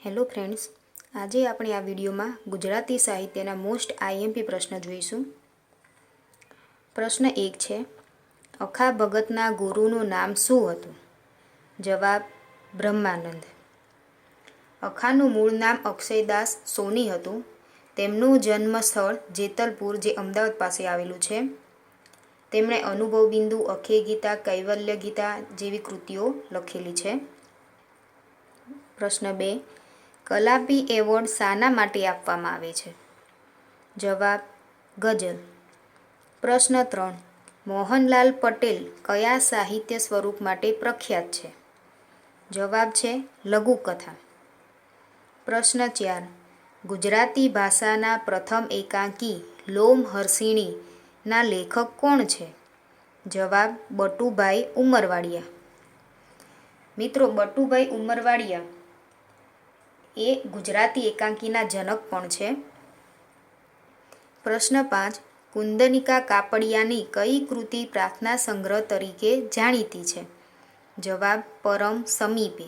Hello friends, આજે આપણે આ વિડીયોમાં ગુજરાતી સાહિત્યના મોસ્ટ આઈએમપી પ્રશ્ન જોઈશું. પ્રશ્ન 1 છે, અખા ભગતના ગુરુનું નામ શું હતું? જવાબ બ્રહ્માનંદ. અખાનું મૂળ નામ અક્ષયદાસ સોની હતું. તેમનું જન્મ સ્થળ જેતલપુર, જે અમદાવાદ પાસે આવેલું છે. તેમણે અનુભવ બિંદુ, અખે ગીતા, કૈવલ્ય ગીતા જેવી કૃતિઓ લખેલી છે. પ્રશ્ન 2, કલાપી એવોર્ડ શાના માટે આપવામાં આવે છે? જવાબ ગઝલ. પ્રશ્ન 3, મોહનલાલ પટેલ કયા સાહિત્ય સ્વરૂપ માટે પ્રખ્યાત છે? જવાબ છે લઘુકથા. પ્રશ્ન 4, ગુજરાતી ભાષાના પ્રથમ એકાંકી લોમહર્ષિણી ના લેખક કોણ છે? જવાબ બટુભાઈ ઉમરવાડિયા. મિત્રો, બટુભાઈ ઉમરવાડિયા એ ગુજરાતી એકાંકીના જનક પણ છે. પ્રશ્ન 5, કુંદનિકા કાપડિયાની કઈ કૃતિ પ્રાર્થના સંગ્રહ તરીકે જાણીતી છે? જવાબ પરમ સમીપે.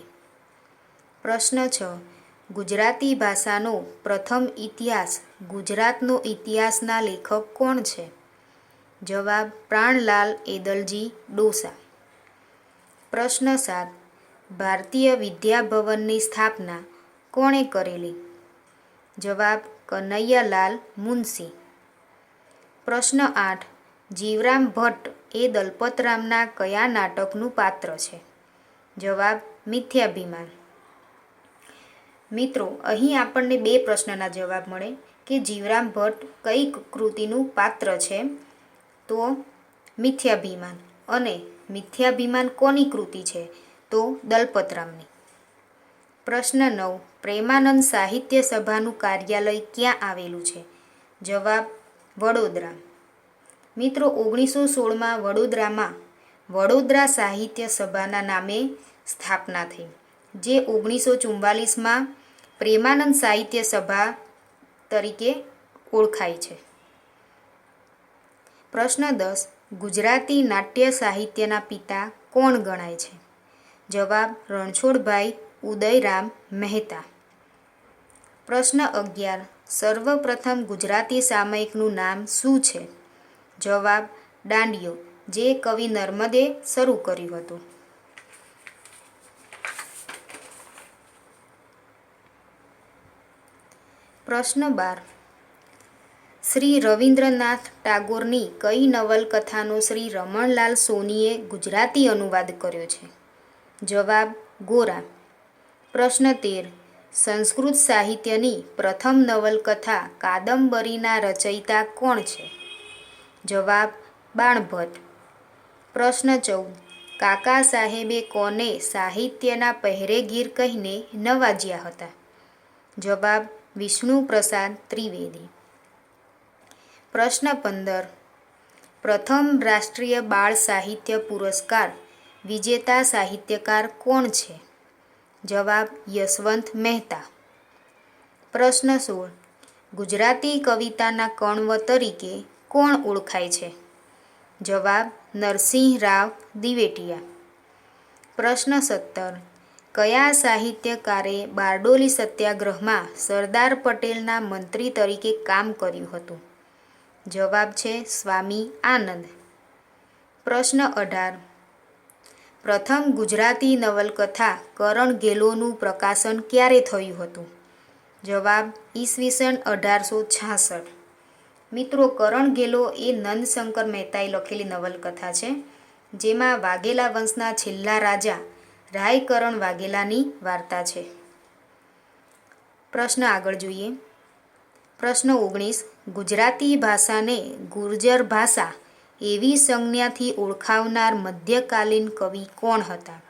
પ્રશ્ન 6, ગુજરાતી ભાષાનો પ્રથમ ઇતિહાસ ગુજરાતનો ઇતિહાસના લેખક કોણ છે? જવાબ પ્રાણલાલ એદલજી ડોસા. પ્રશ્ન 7, ભારતીય વિદ્યાભવનની સ્થાપના કોણે કરેલી? જવાબ કનૈયાલાલ મુનશી. પ્રશ્ન 8, જીવરામ ભટ્ટ એ દલપતરામના કયા નાટકનું પાત્ર છે? જવાબ મિથ્યાભિમાન. મિત્રો, અહીં આપણને 2 પ્રશ્નના જવાબ મળે કે જીવરામ ભટ્ટ કઈ કૃતિનું પાત્ર છે, તો મિથ્યાભિમાન. અને મિથ્યાભિમાન કોની કૃતિ છે, તો દલપતરામની. પ્રશ્ન 9, પ્રેમાનંદ સાહિત્ય સભાનું કાર્યાલય ક્યાં આવેલું છે? જવાબ વડોદરા. મિત્રો, 1916માં વડોદરામાં વડોદરા સાહિત્ય સભાના નામે સ્થાપના થઈ, જે 1944માં પ્રેમાનંદ સાહિત્ય સભા તરીકે ઓળખાય છે. પ્રશ્ન 10, ગુજરાતી નાટ્ય સાહિત્યના પિતા કોણ ગણાય છે? જવાબ રણછોડભાઈ ઉદયરામ મહેતા. પ્રશ્ન 11, સર્વપ્રથમ ગુજરાતી સામયિકનું નામ શું છે? જવાબ ડાંડિયો, જે કવિ નર્મદે શરૂ કર્યું હતું. પ્રશ્ન 12, શ્રી રવિન્દ્રનાથ ટાગોરની કઈ નવલકથાનો શ્રી રમણલાલ સોનીએ ગુજરાતી અનુવાદ કર્યો છે? જવાબ ગોરા. પ્રશ્ન 13, સંસ્કૃત સાહિત્યની પ્રથમ નવલકથા કાદંબરીના રચયિતા કોણ છે? જવાબ બાણભટ્ટ. પ્રશ્ન 14, કાકા સાહેબે કોને સાહિત્યના પહેરેગીર કહીને નવાજ્યા હતા? જવાબ વિષ્ણુપ્રસાદ ત્રિવેદી. પ્રશ્ન 15, પ્રથમ રાષ્ટ્રીય બાળ સાહિત્ય પુરસ્કાર વિજેતા સાહિત્યકાર કોણ છે? જવાબ યશવંત મહેતા. પ્રશ્ન 16, ગુજરાતી કવિતાના કણવ તરીકે કોણ ઓળખાય છે? જવાબ નરસિંહ રાવ દિવેટિયા. પ્રશ્ન 17, કયા સાહિત્યકારે બારડોલી સત્યાગ્રહમાં સરદાર પટેલના મંત્રી તરીકે કામ કર્યું હતું? જવાબ છે સ્વામી આનંદ. પ્રશ્ન 18, પ્રથમ ગુજરાતી નવલકથા કરણ ઘેલોનું પ્રકાશન ક્યારે થયું હતું? જવાબ ઈસવીસન 1866. મિત્રો, કરણ ઘેલો એ નંદશંકર મહેતાએ લખેલી નવલકથા છે, જેમાં વાઘેલા વંશના છેલ્લા રાજા રાયકરણ વાઘેલાની વાર્તા છે. પ્રશ્ન આગળ જોઈએ. પ્રશ્ન 19, ગુજરાતી ભાષાને ગુર્જર ભાષા એવી સંજ્ઞાથી ઓળખાવનાર મધ્યકાલીન કવિ કોણ હતા?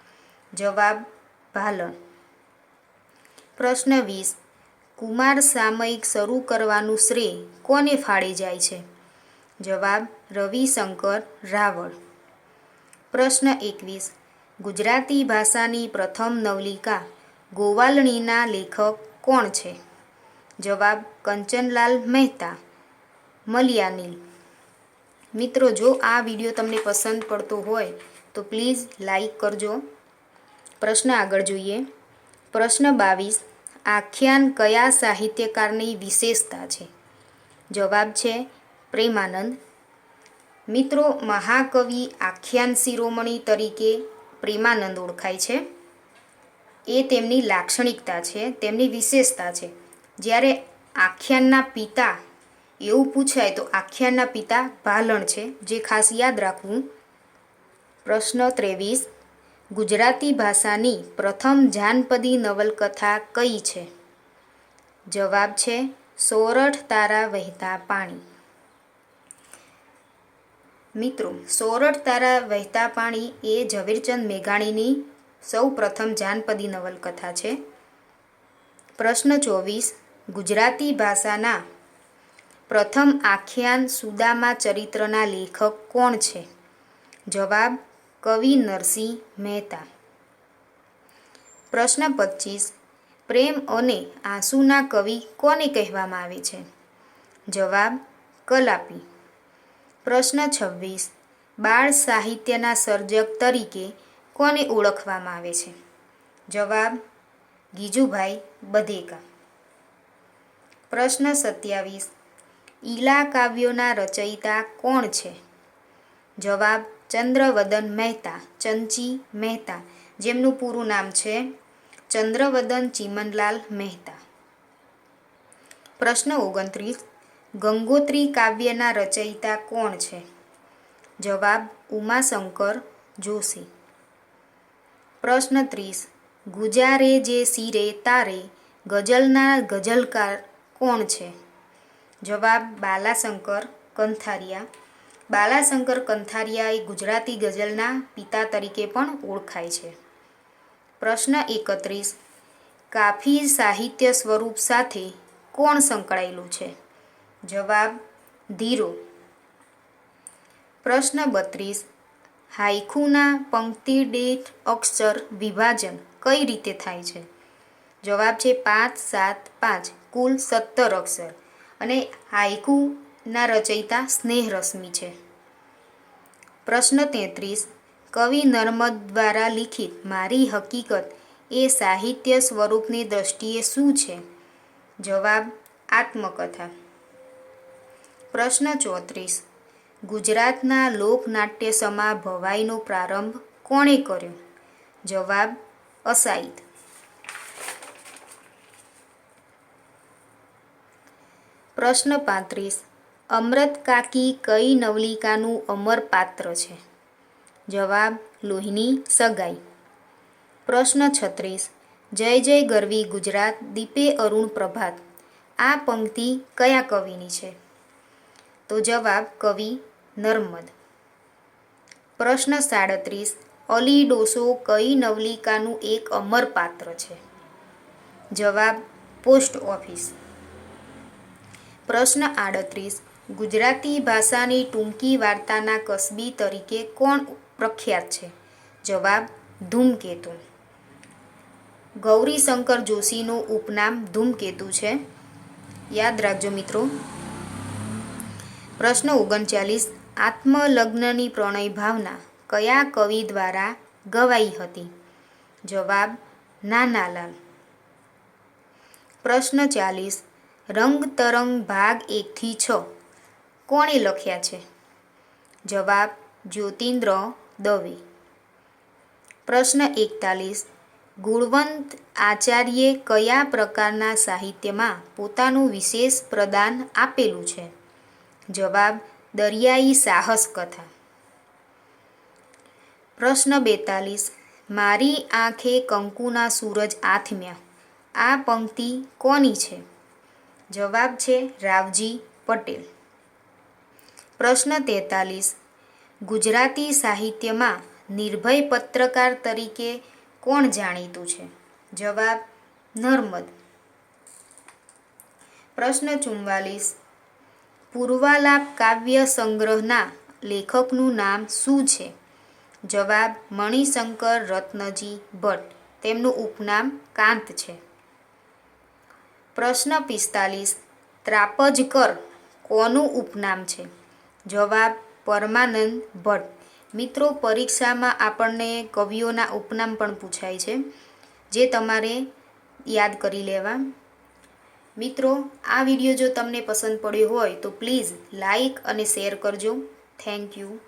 જવાબ ભાલણ. પ્રશ્ન 20, કુમાર સામયિક શરૂ કરવાનું શ્રેય કોને ફાળે જાય છે? જવાબ રવિશંકર રાવળ. પ્રશ્ન 21, ગુજરાતી ભાષાની પ્રથમ નવલિકા ગોવાલણીના લેખક કોણ છે? જવાબ કંચનલાલ મહેતા મલયાનિલ. મિત્રો, જો આ વિડીયો તમને પસંદ પડતો હોય તો પ્લીઝ લાઈક કરજો. પ્રશ્ન આગળ જોઈએ. પ્રશ્ન 22, આખ્યાન કયા સાહિત્યકારની વિશેષતા છે? જવાબ છે પ્રેમાનંદ. મિત્રો, મહાકવિ આખ્યાન શિરોમણી તરીકે પ્રેમાનંદ ઓળખાય છે. એ તેમની લાક્ષણિકતા છે, તેમની વિશેષતા છે. જ્યારે આખ્યાનના પિતા એવું પૂછાય તો આખ્યાનના પિતા ભાલણ છે, જે ખાસ યાદ રાખવું. પ્રશ્ન 23. ગુજરાતી ભાષાની પ્રથમ જાનપદી નવલકથા કઈ છે? જવાબ છે સોરઠ તારા વહેતા પાણી. મિત્રો, સોરઠ તારા વહેતા પાણી એ ઝવેરચંદ મેઘાણીની સૌ પ્રથમ જાનપદી નવલકથા છે. પ્રશ્ન 24. ગુજરાતી ભાષાના પ્રથમ આખ્યાન સુદામા ચરિત્રના લેખક કોણ છે? જવાબ કવિ નરસિંહ મહેતા. પ્રશ્ન 25. પ્રેમ અને આંસુના કવિ કોને કહેવામાં આવે છે? જવાબ કલાપી. પ્રશ્ન 26. બાળ સાહિત્યના સર્જક તરીકે કોને ઓળખવામાં આવે છે? જવાબ ગીજુભાઈ બધેકા. પ્રશ્ન 27. ઈલા કાવ્યોના રચયિતા કોણ છે? જવાબ ચંદ્રવદન મહેતા, ચંચી મહેતા, જેમનું પૂરું નામ છે ચંદ્રવદન ચીમનલાલ મહેતા. પ્રશ્ન 29. ગંગોત્રી કાવ્યના રચયિતા કોણ છે? જવાબ ઉમાશંકર જોશી. પ્રશ્ન 30. ગુજારે જે શિરે તારે ગઝલના ગઝલકાર કોણ છે? જવાબ બાલાશંકર કંથારિયા. બાલાશંકર કંથારિયા એ ગુજરાતી ગઝલના પિતા તરીકે પણ ઓળખાય છે. પ્રશ્ન 31. કાફી સાહિત્ય સ્વરૂપ સાથે કોણ સંકળાયેલું છે? જવાબ ધીરો. પ્રશ્ન 32. હાઇકુના પંક્તિ દીઠ અક્ષર વિભાજન કઈ રીતે થાય છે? જવાબ છે 5, 7, 5, કુલ 17 અક્ષર. અને હાઇકુના રચયિતા સ્નેહરશ્મિ છે. પ્રશ્ન 33. કવિ નર્મદ દ્વારા લિખિત મારી હકીકત એ સાહિત્ય સ્વરૂપની દ્રષ્ટિએ શું છે? જવાબ આત્મકથા. પ્રશ્ન 34. ગુજરાતના લોકનાટ્ય સમા ભવાઈનો પ્રારંભ કોણે કર્યો? જવાબ અસાઈદ. પ્રશ્ન 35. અમૃત કાકી કઈ નવલિકાનું અમર પાત્ર છે? જવાબ લોહીની સગાઈ. પ્રશ્ન 36. જય જય ગરવી ગુજરાત દીપે અરુણ પ્રભાત આ પંક્તિ કયા કવિની છે? તો જવાબ કવિ નર્મદ. પ્રશ્ન 37. અલી ડોસો કઈ નવલિકાનું એક અમર પાત્ર છે? જવાબ પોસ્ટ ઓફિસ. પ્રશ્ન 38. ગુજરાતી ભાષાની ટૂંકી વાર્તાના કસબી તરીકે કોણ પ્રખ્યાત છે? જવાબ ધૂમકેતુ. ગૌરીશંકર જોશીનું ઉપનામ ધૂમકેતુ છે, યાદ રાખજો મિત્રો. પ્રશ્ન 39. આત્મલગ્નની પ્રણય ભાવના કયા કવિ દ્વારા ગવાઈ હતી? જવાબ નાનાલાલ. પ્રશ્ન 40. રંગ તરંગ ભાગ 1 થી 6 કોણે લખ્યા છે? જવાબ જ્યોતિન્દ્ર દવે. પ્રશ્ન 41. ગુણવંત આચાર્યે કયા પ્રકારના સાહિત્યમાં પોતાનું વિશેષ પ્રદાન આપેલું છે? જવાબ દરિયાઈ સાહસ કથા. પ્રશ્ન 42. મારી આંખે કંકુના સૂરજ આથમ્યા આ પંક્તિ કોની છે? જવાબ છે રાવજી પટેલ. પ્રશ્ન 43. ગુજરાતી સાહિત્યમાં નિર્ભય પત્રકાર તરીકે કોણ જાણીતું છે? જવાબ નર્મદ. પ્રશ્ન 44. પૂર્વાલાપ કાવ્ય સંગ્રહના લેખકનું નામ શું છે? જવાબ મણિશંકર રત્નજી ભટ્ટ, તેમનું ઉપનામ કાંત છે. પ્રશ્ન 45. ત્રાપજકર કોનું ઉપનામ છે? જવાબ પરમાનંદ ભટ્ટ. મિત્રો, પરીક્ષામાં આપણને કવિઓના ઉપનામ પણ પૂછાય છે, જે તમારે યાદ કરી લેવા. મિત્રો, આ વિડીયો જો તમને પસંદ પડ્યો હોય તો પ્લીઝ લાઈક અને શેર કરજો. Thank you.